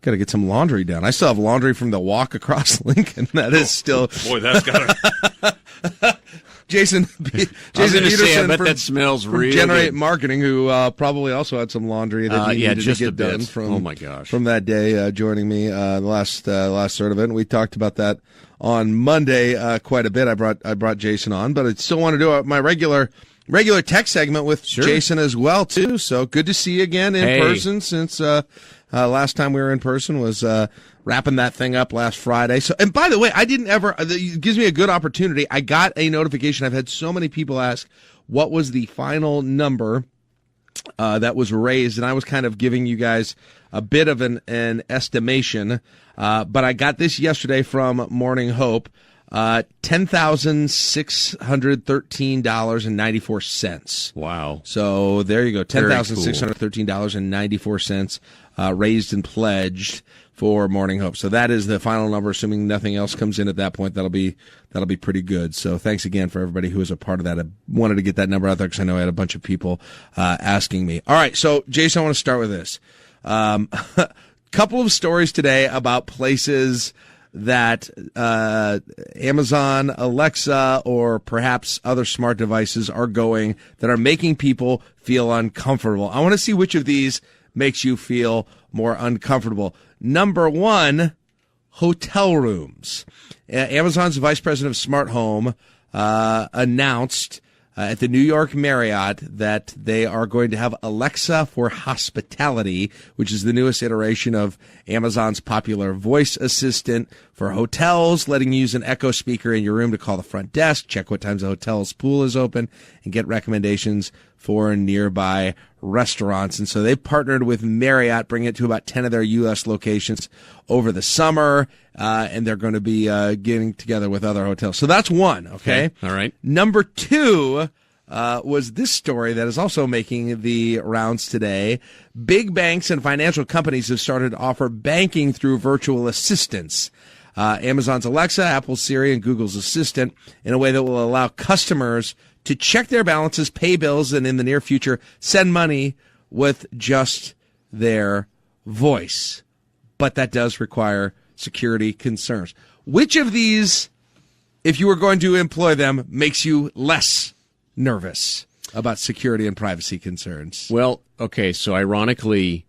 got to get some laundry done. I still have laundry from the walk across Lincoln. That is still. Boy, that's got to. Jason Peterson, I bet that smells from real Generate good. Marketing, who probably also had some laundry that he needed just to a get bit. done from. Oh my gosh. From that day, joining me the last third of it. And we talked about that on Monday quite a bit. I brought Jason on, but I still want to do my regular tech segment with Jason as well too. So good to see you again in person since last time we were in person was wrapping that thing up last Friday. So, and by the way, it gives me a good opportunity. I got a notification. I've had so many people ask what was the final number that was raised, and I was kind of giving you guys a bit of an estimation. But I got this yesterday from Morning Hope. $10,613.94. Wow. So there you go. $10,613.94 raised and pledged for Morning Hope. So that is the final number, assuming nothing else comes in at that point. That'll be pretty good. So thanks again for everybody who was a part of that. I wanted to get that number out there because I know I had a bunch of people asking me. All right. So Jason, I want to start with this. Couple of stories today about places that Amazon, Alexa, or perhaps other smart devices are going that are making people feel uncomfortable. I want to see which of these makes you feel more uncomfortable. Number one, hotel rooms. Amazon's vice president of smart home announced at the New York Marriott that they are going to have Alexa for Hospitality, which is the newest iteration of Amazon's popular voice assistant for hotels, letting you use an Echo speaker in your room to call the front desk, check what times the hotel's pool is open, and get recommendations for nearby restaurants. And so they partnered with Marriott, bringing it to about 10 of their U.S. locations over the summer, and they're going to be getting together with other hotels. So that's one, okay? All right. Number two was this story that is also making the rounds today. Big banks and financial companies have started to offer banking through virtual assistants. Amazon's Alexa, Apple's Siri, and Google's Assistant in a way that will allow customers to check their balances, pay bills, and in the near future, send money with just their voice. But that does require security concerns. Which of these, if you were going to employ them, makes you less nervous about security and privacy concerns? Well, okay, so ironically,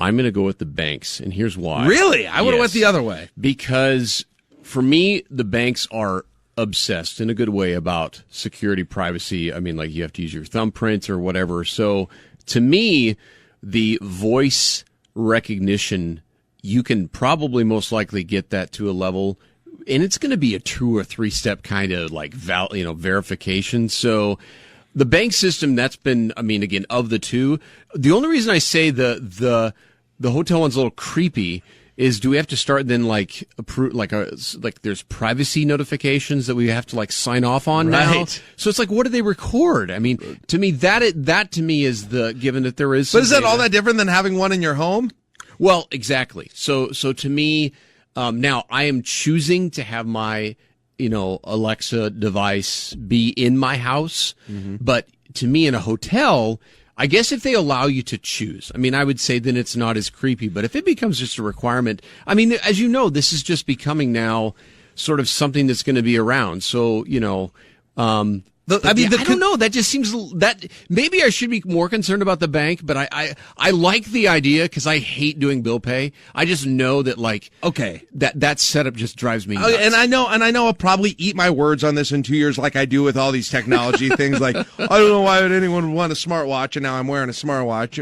I'm going to go with the banks, and here's why. Really? I would have went the other way. Because for me, the banks are obsessed in a good way about security, privacy. I mean, like you have to use your thumbprint or whatever. So to me, the voice recognition, you can probably most likely get that to a level, and it's going to be a 2 or 3 step kind of like verification. So the bank system, that's been, I mean, again, of the two, the only reason I say the hotel one's a little creepy is, do we have to start then like approve like there's privacy notifications that we have to like sign off on now? So it's like, what do they record? I mean, to me that to me is the, given that there is. But is that all that different than having one in your home? Well, exactly. So to me, now I am choosing to have my, Alexa device be in my house, but to me in a hotel, I guess if they allow you to choose, I mean, I would say then it's not as creepy. But if it becomes just a requirement, I mean, as you know, this is just becoming now sort of something that's going to be around. So, I don't know. That just seems that maybe I should be more concerned about the bank, but I like the idea because I hate doing bill pay. I just know that that setup just drives me nuts. And I know I'll probably eat my words on this in 2 years, like I do with all these technology things. Like, I don't know why would anyone want a smartwatch, and now I'm wearing a smartwatch.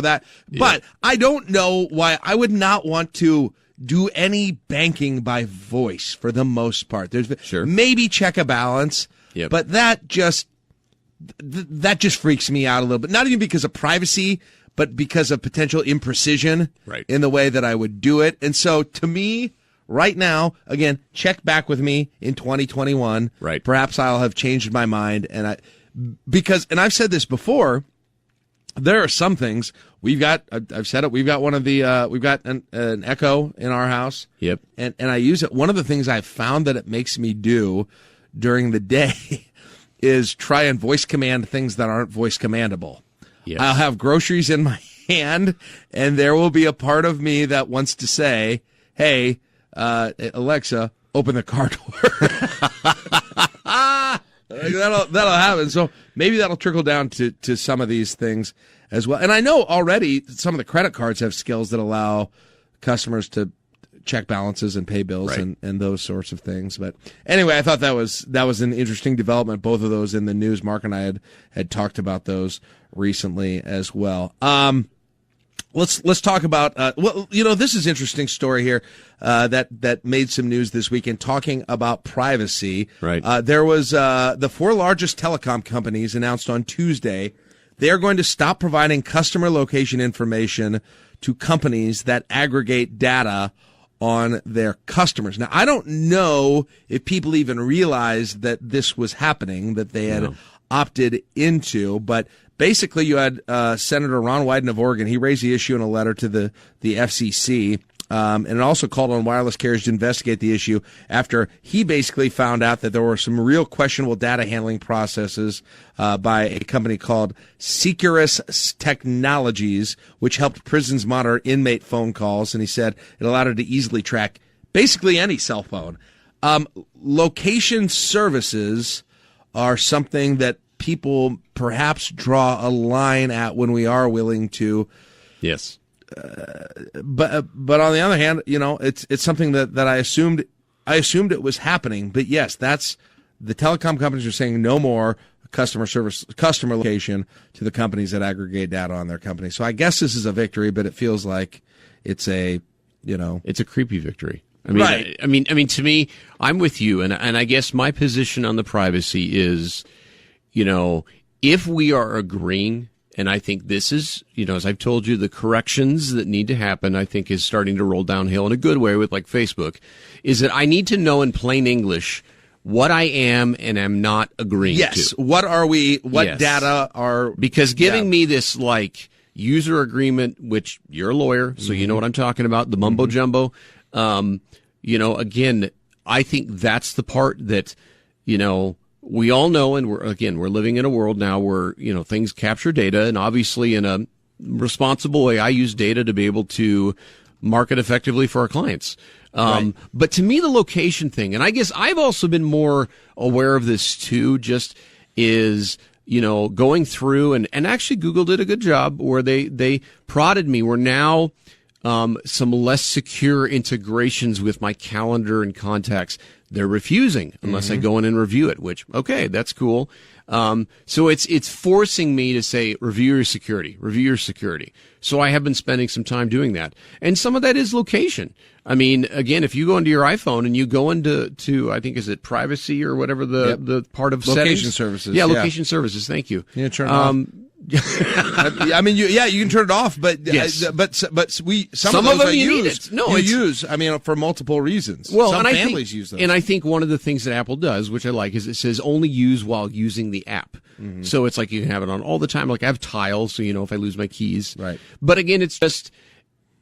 That, but I don't know why I would not want to do any banking by voice for the most part. There's maybe check a balance. Yep. But that just freaks me out a little bit. Not even because of privacy, but because of potential imprecision in the way that I would do it. And so to me, right now, again, check back with me in 2021. Right. Perhaps I'll have changed my mind. And I've said this before, there are some things I've said it. We've got we've got an Echo in our house. Yep. And I use it. One of the things I've found that it makes me do during the day is try and voice command things that aren't voice commandable. Yes. I'll have groceries in my and there will be a part of me that wants to say, hey, Alexa, open the car door. That'll happen. So maybe that'll trickle down to some of these things as well. And I know already some of the credit cards have skills that allow customers to check balances and pay bills, right, and those sorts of things. But anyway, I thought that was an interesting development. Both of those in the news. Mark and I had talked about those recently as well. Let's talk about this is an interesting story here that made some news this weekend, talking about privacy. Right. There was the 4 largest telecom companies announced on Tuesday they are going to stop providing customer location information to companies that aggregate data on their customers. Now, I don't know if people even realized that this was happening, that they had opted into, but basically you had Senator Ron Wyden of Oregon. He raised the issue in a letter to the FCC, and it also called on wireless carriers to investigate the issue after he basically found out that there were some real questionable data handling processes by a company called Securus Technologies, which helped prisons monitor inmate phone calls, and he said it allowed it to easily track basically any cell phone. Location services are something that people perhaps draw a line at when we are willing to. Yes. But on the other hand, it's something that I assumed it was happening. But yes, that's the telecom companies are saying no more customer location to the companies that aggregate data on their company. So I guess this is a victory, but it feels like it's a creepy victory. I mean, right. I mean, to me, I'm with you, and I guess my position on the privacy is, if we are agreeing, and I think this is, as I've told you, the corrections that need to happen, I think is starting to roll downhill in a good way with like Facebook, is that I need to know in plain English what I am and am not agreeing to. Yes. What are we, what data are. Because giving me this like user agreement, which you're a lawyer, so you know what I'm talking about, the mumbo jumbo, again, I think that's the part that, we all know, and we're living in a world now where, things capture data, and obviously in a responsible way, I use data to be able to market effectively for our clients. Right. But to me, the location thing, and I guess I've also been more aware of this too, just is, going through and actually Google did a good job where they prodded me. We're now, some less secure integrations with my calendar and contacts. They're refusing unless I go in and review it, which, okay, that's cool. So it's forcing me to say, review your security. So I have been spending some time doing that. And some of that is location. I mean, again, if you go into your iPhone and you go into, I think, is it privacy or whatever the part of location settings? Services. Yeah, location services. Thank you. Yeah, turn it off. I mean, you can turn it off, but yes. But some of them you need use. it. No, you use. I mean, for multiple reasons. Well, some and families use those. And I think one of the things that Apple does, which I like, is it says only use while using the app. So it's like you can have it on all the time. Like I have Tile, so if I lose my keys. Right. But again, it's just.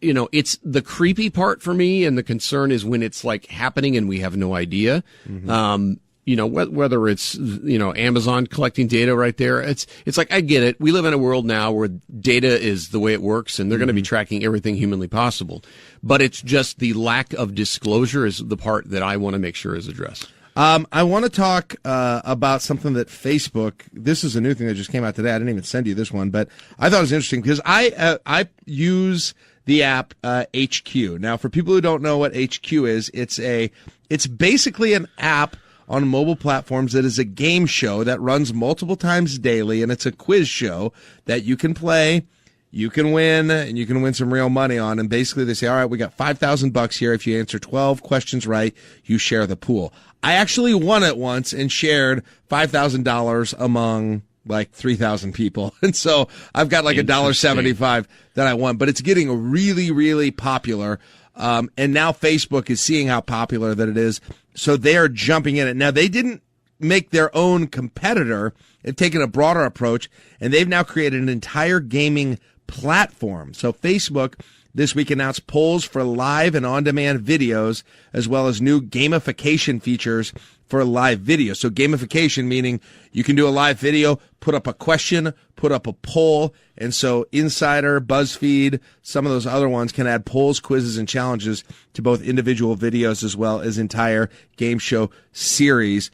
It's the creepy part for me, and the concern is when it's like happening and we have no idea. Whether it's, Amazon collecting data right there. It's like, I get it. We live in a world now where data is the way it works, and they're going to be tracking everything humanly possible. But it's just the lack of disclosure is the part that I want to make sure is addressed. I want to talk about something that Facebook. This is a new thing that just came out today. I didn't even send you this one, but I thought it was interesting because I use the app HQ. Now, for people who don't know what HQ is, it's basically an app on mobile platforms that is a game show that runs multiple times daily, and it's a quiz show that you can play, you can win, and you can win some real money on. And basically, they say, all right, we got $5,000 here. If you answer 12 questions right, you share the pool. I actually won it once and shared $5,000 among like 3,000 people. And so I've got like $1.75 that I won, but it's getting really, really popular. And now Facebook is seeing how popular that it is. So they are jumping in it. Now they didn't make their own competitor. They've taken a broader approach, and they've now created an entire gaming platform. So Facebook this week announced polls for live and on-demand videos, as well as new gamification features for live video. So gamification meaning you can do a live video, put up a question, put up a poll, and so Insider, BuzzFeed, some of those other ones can add polls, quizzes, and challenges to both individual videos as well as entire game show series.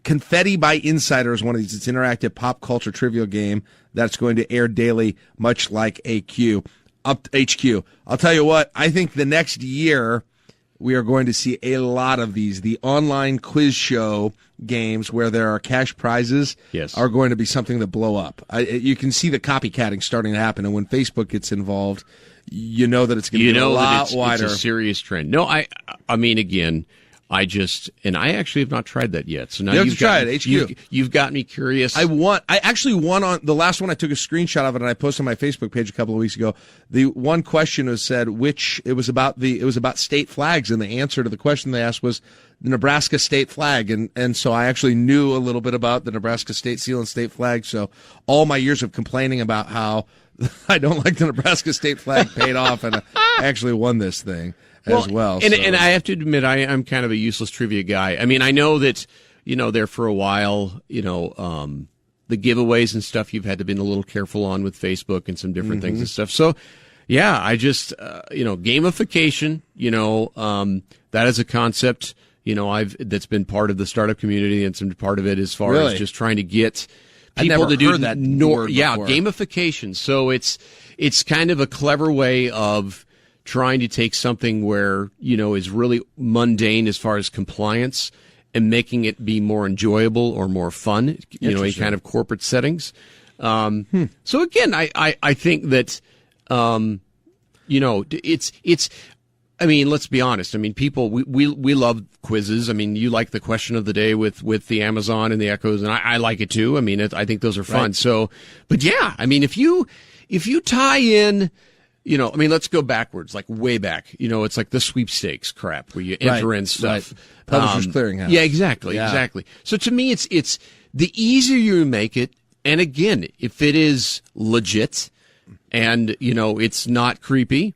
Confetti by Insider is one of these. It's an interactive pop culture trivia game that's going to air daily, much like HQ. I'll tell you what, I think the next year we are going to see a lot of these. The online quiz show games where there are cash prizes are going to be something that blow up. You can see the copycatting starting to happen, and when Facebook gets involved, you know that it's going to be a lot wider. It's a serious trend. No, I mean, again, I actually have not tried that yet. So now you've tried it, HQ. You've got me curious. I actually won on the last one. I took a screenshot of it and I posted on my Facebook page a couple of weeks ago. The one question was said it was about state flags, and the answer to the question they asked was the Nebraska state flag, and so I actually knew a little bit about the Nebraska state seal and state flag. So all my years of complaining about how I don't like the Nebraska state flag paid off, and I actually won this thing. As well. And I have to admit, I'm kind of a useless trivia guy. I mean, I know that, there for a while, the giveaways and stuff you've had to be a little careful on with Facebook and some different things and stuff. So, yeah, I just, gamification, that is a concept, that's been part of the startup community and some part of it as far as just trying to get people to do that. Gamification. So it's kind of a clever way of trying to take something where, is really mundane as far as compliance and making it be more enjoyable or more fun, in kind of corporate settings. So again, I think that, it's, I mean, let's be honest. I mean, people, we love quizzes. I mean, you like the question of the day with the Amazon and the Echoes, and I like it too. I mean, I think those are fun. Right. So, but yeah, I mean, if you tie in, let's go backwards, like way back. It's like the sweepstakes crap where you enter in stuff. Right. Publishers Clearinghouse. Yeah, exactly. So to me, it's the easier you make it, and again, if it is legit and it's not creepy,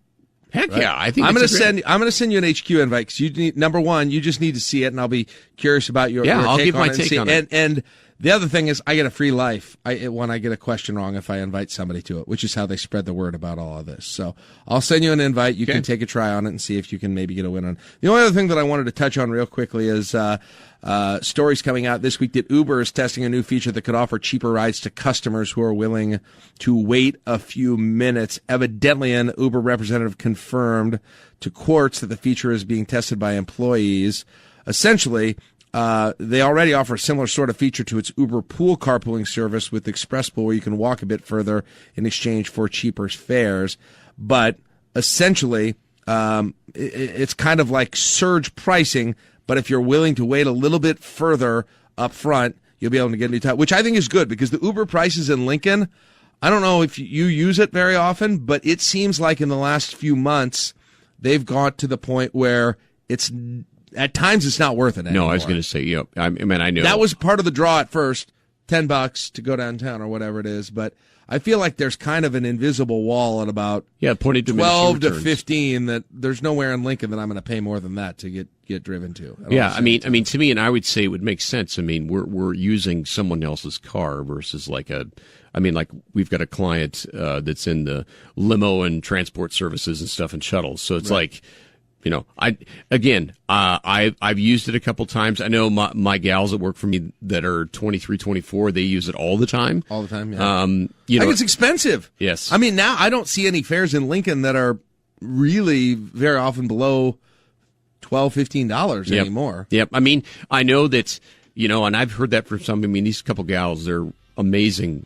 heck yeah, I think I'm going to send you an HQ invite because you need, number one, you just need to see it, and I'll be curious about your I'll take give on my it take on it. And the other thing is, I get a free life when I get a question wrong if I invite somebody to it, which is how they spread the word about all of this. So I'll send you an invite. You can take a try on it and see if you can maybe get a win on it. The only other thing that I wanted to touch on real quickly is stories coming out this week that Uber is testing a new feature that could offer cheaper rides to customers who are willing to wait a few minutes. Evidently, an Uber representative confirmed to Quartz that the feature is being tested by employees. Essentially, they already offer a similar sort of feature to its Uber pool carpooling service with Express Pool, where you can walk a bit further in exchange for cheaper fares. But essentially, it's kind of like surge pricing, but if you're willing to wait a little bit further up front, you'll be able to get a new time, which I think is good because the Uber prices in Lincoln, I don't know if you use it very often, but it seems like in the last few months, they've got to the point where at times it's not worth it anymore. No, I was going to say, I know. That was part of the draw at first, $10 to go downtown or whatever it is, but I feel like there's kind of an invisible wall at about 12 to 15 that there's nowhere in Lincoln that I'm going to pay more than that to get driven to. I mean, to me, and I would say it would make sense. I mean, we're using someone else's car versus like we've got a client that's in the limo and transport services and stuff and shuttles. So it's like, I've used it a couple times. I know my gals that work for me that are 23, 24, they use it all the time. All the time, yeah. I think it's expensive. Yes. I mean, now I don't see any fares in Lincoln that are really very often below $12, $15 anymore. Yep. I mean, I know that, and I've heard that from some. I mean, these couple gals, they're amazing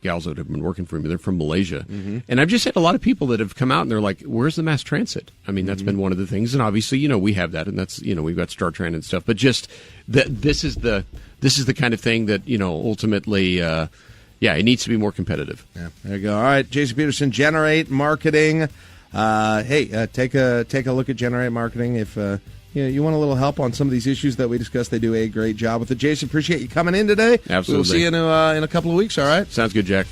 gals that have been working for me. They're from Malaysia. Mm-hmm. And I've just had a lot of people that have come out and they're like, where's the mass transit? I mean, that's been one of the things. And obviously, we have that, and that's, we've got StarTran and stuff, but just this is the kind of thing that, ultimately, it needs to be more competitive. Yeah, there you go. All right. Jason Peterson, Generate Marketing. Take a look at Generate Marketing. If, you want a little help on some of these issues that we discussed, they do a great job with it. Jason, appreciate you coming in today. Absolutely. We'll see you in a couple of weeks, all right? Sounds good, Jack.